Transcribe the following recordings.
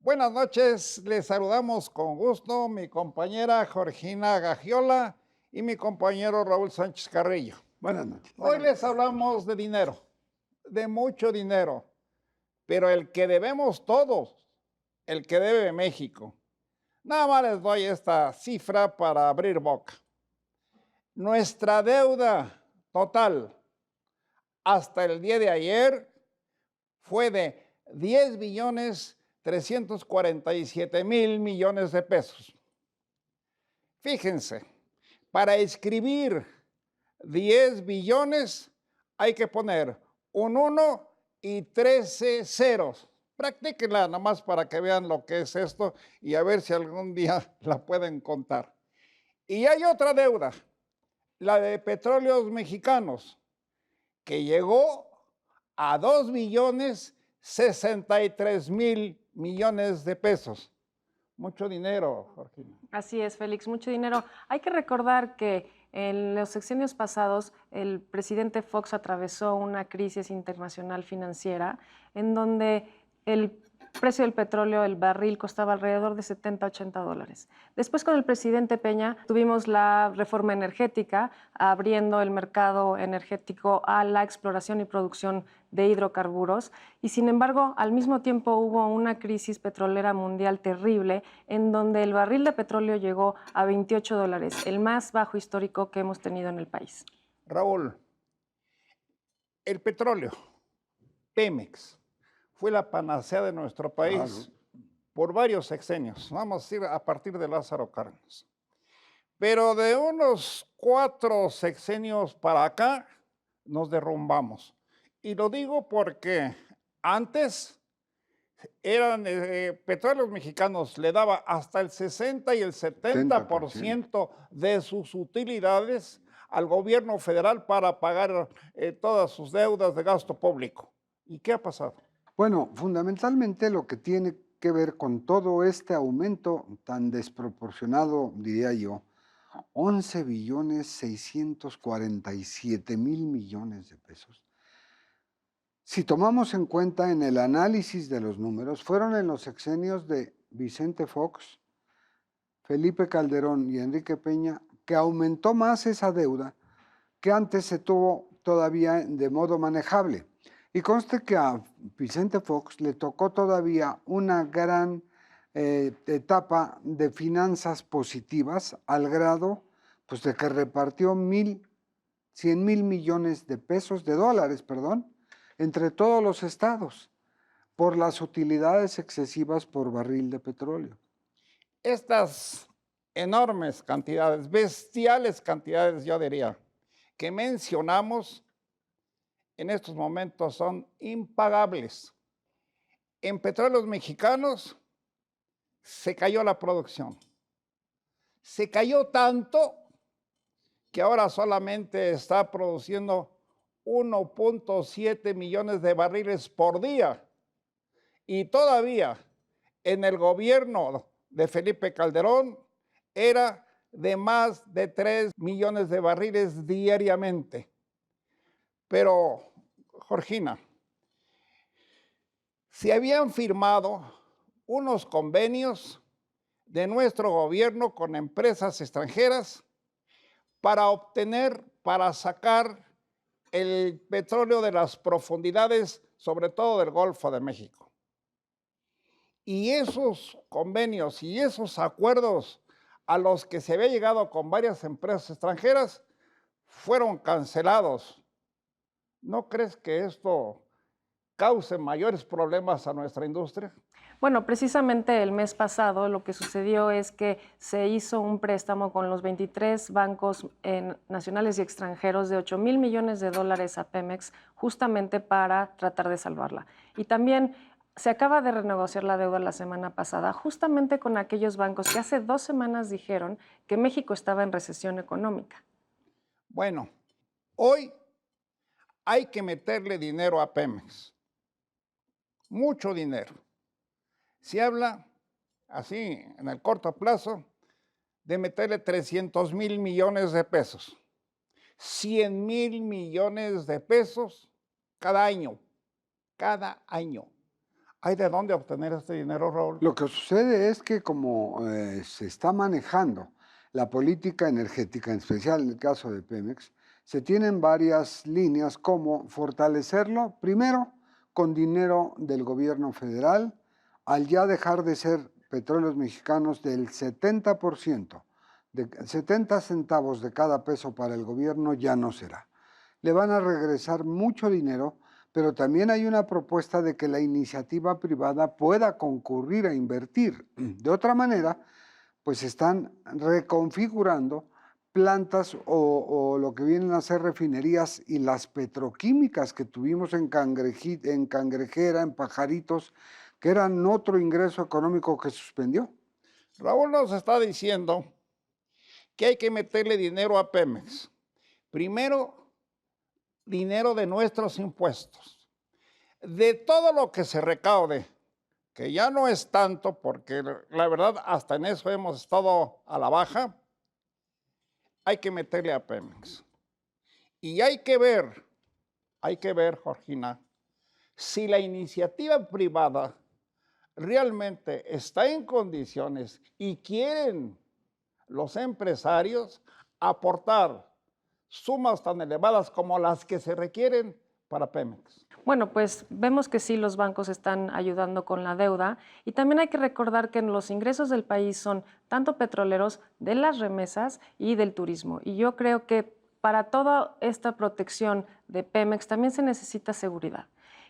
Buenas noches, les saludamos con gusto mi compañera Georgina Gagiola y mi compañero Raúl Sánchez Carrillo. Buenas noches. Hoy les hablamos de dinero, de mucho dinero, pero el que debemos todos, el que debe México. Nada más les doy esta cifra para abrir boca. Nuestra deuda total hasta el día de ayer fue de 10,347,000,000,000 de pesos. Fíjense, para escribir 10 billones hay que poner un 1 y 13 ceros. Practíquenla nomás para que vean lo que es esto y a ver si algún día la pueden contar. Y hay otra deuda, la de Petróleos Mexicanos, que llegó a 2,063,000,000,000 de pesos. Mucho dinero, Georgina. Así es, Félix, mucho dinero. Hay que recordar que en los sexenios pasados el presidente Fox atravesó una crisis internacional financiera en donde el precio del petróleo, el barril, costaba alrededor de 70, $80. Después, con el presidente Peña, tuvimos la reforma energética, abriendo el mercado energético a la exploración y producción de hidrocarburos. Y sin embargo, al mismo tiempo hubo una crisis petrolera mundial terrible, en donde el barril de petróleo llegó a $28, el más bajo histórico que hemos tenido en el país. Raúl, el petróleo, Pemex, fue la panacea de nuestro país por varios sexenios. Vamos a ir a partir de Lázaro Cárdenas. Pero de unos 4 sexenios para acá nos derrumbamos. Y lo digo porque antes eran Petróleos Mexicanos, le daba hasta el 60 y el 70% de sus utilidades al gobierno federal para pagar todas sus deudas de gasto público. ¿Y qué ha pasado? Bueno, fundamentalmente lo que tiene que ver con todo este aumento tan desproporcionado, diría yo, 11,647,000,000,000 de pesos. Si tomamos en cuenta en el análisis de los números, fueron en los sexenios de Vicente Fox, Felipe Calderón y Enrique Peña que aumentó más esa deuda que antes se tuvo todavía de modo manejable. Y conste que a Vicente Fox le tocó todavía una gran etapa de finanzas positivas al grado pues, de que repartió 100,000,000,000 de pesos, de dólares, perdón, entre todos los estados por las utilidades excesivas por barril de petróleo. Estas enormes cantidades, bestiales cantidades, yo diría, que mencionamos en estos momentos son impagables. En Petróleos Mexicanos se cayó la producción. Se cayó tanto que ahora solamente está produciendo 1,7 millones de barriles por día. Y todavía en el gobierno de Felipe Calderón era de más de 3 millones de barriles diariamente. Pero, Georgina, se habían firmado unos convenios de nuestro gobierno con empresas extranjeras para obtener, para sacar el petróleo de las profundidades, sobre todo del Golfo de México. Y esos convenios y esos acuerdos a los que se había llegado con varias empresas extranjeras fueron cancelados. ¿No crees que esto cause mayores problemas a nuestra industria? Bueno, precisamente el mes pasado lo que sucedió es que se hizo un préstamo con los 23 bancos nacionales y extranjeros de 8,000,000,000 de dólares a Pemex justamente para tratar de salvarla. Y también se acaba de renegociar la deuda la semana pasada justamente con aquellos bancos que hace 2 semanas dijeron que México estaba en recesión económica. Bueno, hoy hay que meterle dinero a Pemex, mucho dinero. Se habla, así en el corto plazo, de meterle 300,000,000,000 de pesos, 100,000,000,000 de pesos cada año, ¿Hay de dónde obtener este dinero, Raúl? Lo que sucede es que como se está manejando la política energética, en especial en el caso de Pemex, se tienen varias líneas como fortalecerlo, primero, con dinero del gobierno federal, al ya dejar de ser petróleos mexicanos del 70%, de 70 centavos de cada peso para el gobierno ya no será. Le van a regresar mucho dinero, pero también hay una propuesta de que la iniciativa privada pueda concurrir a invertir. De otra manera, pues están reconfigurando plantas o lo que vienen a ser refinerías y las petroquímicas que tuvimos en Cangrejera, en Pajaritos, que eran otro ingreso económico que suspendió. Raúl nos está diciendo que hay que meterle dinero a Pemex. Primero, dinero de nuestros impuestos. De todo lo que se recaude, que ya no es tanto, porque la verdad hasta en eso hemos estado a la baja, hay que meterle a Pemex. Y hay que ver, Georgina, si la iniciativa privada realmente está en condiciones y quieren los empresarios aportar sumas tan elevadas como las que se requieren para Pemex. Bueno, pues vemos que sí, los bancos están ayudando con la deuda y también hay que recordar que los ingresos del país son tanto petroleros, de las remesas y del turismo. Y yo creo que para toda esta protección de Pemex también se necesita seguridad.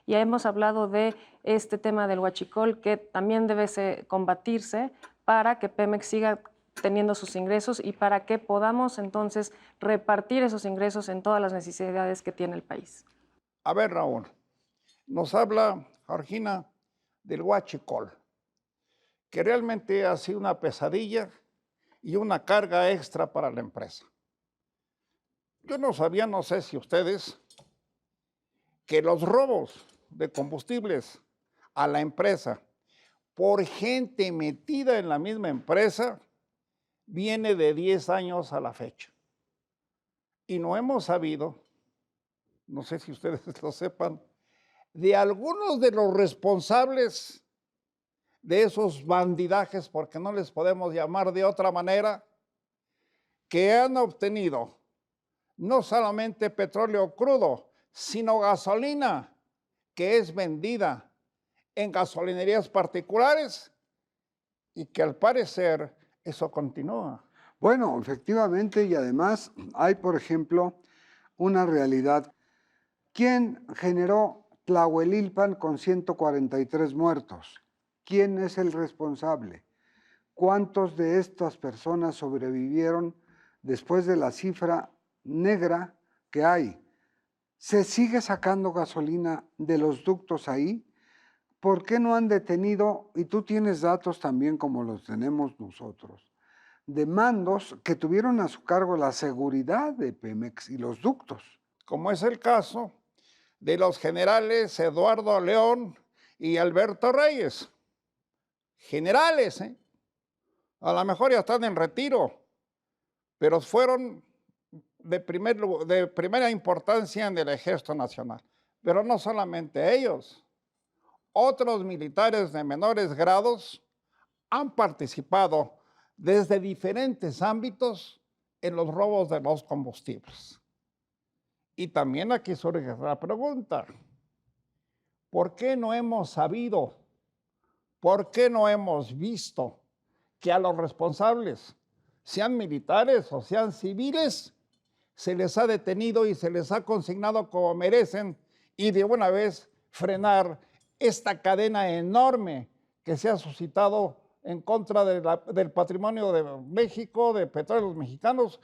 Ya hemos hablado de este tema del huachicol que también debe combatirse para que Pemex siga teniendo sus ingresos y para que podamos entonces repartir esos ingresos en todas las necesidades que tiene el país. A ver, Raúl, nos habla Georgina del huachicol, que realmente ha sido una pesadilla y una carga extra para la empresa. Yo no sabía, no sé si ustedes, que los robos de combustibles a la empresa por gente metida en la misma empresa viene de 10 años a la fecha. Y no hemos sabido, no sé si ustedes lo sepan, de algunos de los responsables de esos bandidajes, porque no les podemos llamar de otra manera, que han obtenido no solamente petróleo crudo, sino gasolina que es vendida en gasolinerías particulares y que al parecer eso continúa. Bueno, efectivamente, y además hay, por ejemplo, una realidad. ¿Quién generó Tlahuelilpan con 143 muertos? ¿Quién es el responsable? ¿Cuántos de estas personas sobrevivieron después de la cifra negra que hay? ¿Se sigue sacando gasolina de los ductos ahí? ¿Por qué no han detenido, y tú tienes datos también como los tenemos nosotros, de mandos que tuvieron a su cargo la seguridad de Pemex y los ductos? Como es el caso de los generales Eduardo León y Alberto Reyes. Generales, a lo mejor ya están en retiro, pero fueron de primera importancia en el Ejército Nacional. Pero no solamente ellos, otros militares de menores grados han participado desde diferentes ámbitos en los robos de los combustibles. Y también aquí surge la pregunta, ¿por qué no hemos sabido, por qué no hemos visto que a los responsables, sean militares o sean civiles, se les ha detenido y se les ha consignado como merecen y de una vez frenar esta cadena enorme que se ha suscitado en contra del patrimonio de México, de petróleos mexicanos,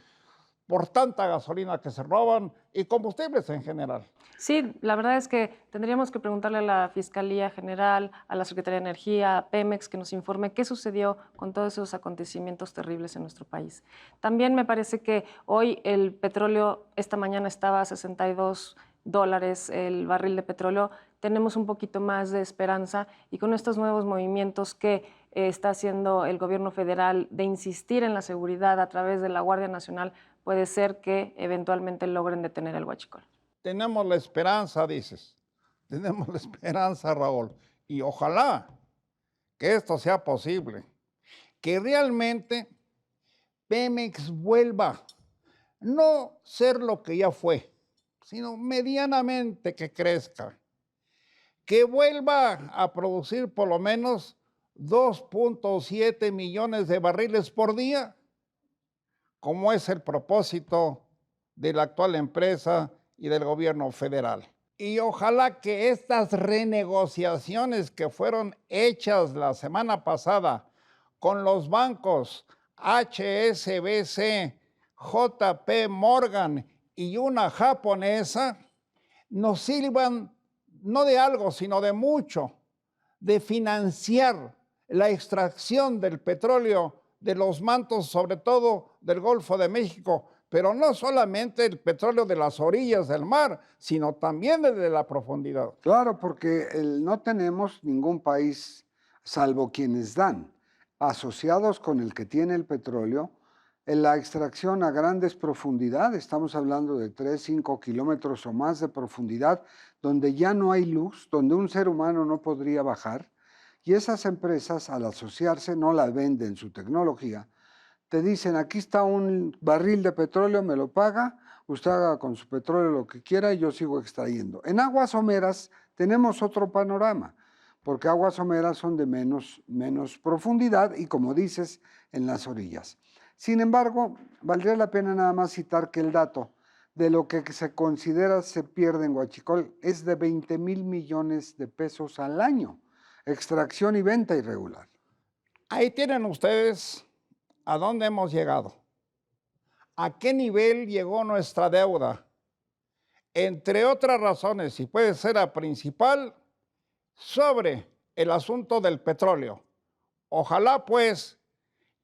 por tanta gasolina que se roban y combustibles en general? Sí, la verdad es que tendríamos que preguntarle a la Fiscalía General, a la Secretaría de Energía, a Pemex, que nos informe qué sucedió con todos esos acontecimientos terribles en nuestro país. También me parece que hoy el petróleo, esta mañana estaba a $62 el barril de petróleo. Tenemos un poquito más de esperanza y con estos nuevos movimientos que está haciendo el gobierno federal de insistir en la seguridad a través de la Guardia Nacional, puede ser que eventualmente logren detener el huachicol. Tenemos la esperanza, dices. Tenemos la esperanza, Raúl. y ojalá que esto sea posible, que realmente Pemex vuelva no ser lo que ya fue, sino medianamente que crezca, que vuelva a producir por lo menos 2.7 millones de barriles por día, como es el propósito de la actual empresa y del gobierno federal. Y ojalá que estas renegociaciones que fueron hechas la semana pasada con los bancos HSBC, JP Morgan y una japonesa nos sirvan no de algo, sino de mucho, de financiar la extracción del petróleo de los mantos, sobre todo del Golfo de México, pero no solamente el petróleo de las orillas del mar, sino también desde la profundidad. Claro, porque no tenemos ningún país, salvo quienes dan, asociados con el que tiene el petróleo, en la extracción a grandes profundidades, estamos hablando de 3, 5 kilómetros o más de profundidad, donde ya no hay luz, donde un ser humano no podría bajar, y esas empresas al asociarse no la venden su tecnología, te dicen aquí está un barril de petróleo, me lo paga, usted haga con su petróleo lo que quiera y yo sigo extrayendo. En aguas someras tenemos otro panorama, porque aguas someras son de menos profundidad y como dices, en las orillas. Sin embargo, valdría la pena nada más citar que el dato de lo que se considera se pierde en Huachicol es de 20,000 millones de pesos al año, extracción y venta irregular. Ahí tienen ustedes a dónde hemos llegado, a qué nivel llegó nuestra deuda, entre otras razones, y puede ser la principal, sobre el asunto del petróleo. Ojalá pues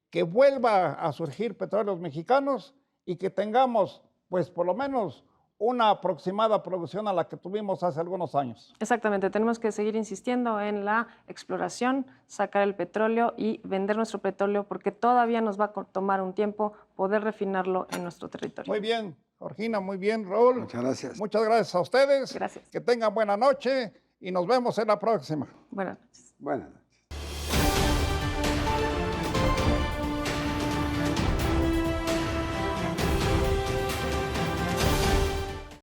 que vuelva a surgir petróleos mexicanos y que tengamos pues por lo menos una aproximada producción a la que tuvimos hace algunos años. Exactamente, tenemos que seguir insistiendo en la exploración, sacar el petróleo y vender nuestro petróleo porque todavía nos va a tomar un tiempo poder refinarlo en nuestro territorio. Muy bien, Georgina, muy bien, Raúl. Muchas gracias. Muchas gracias a ustedes. Gracias. Que tengan buena noche y nos vemos en la próxima. Buenas noches. Buenas noches.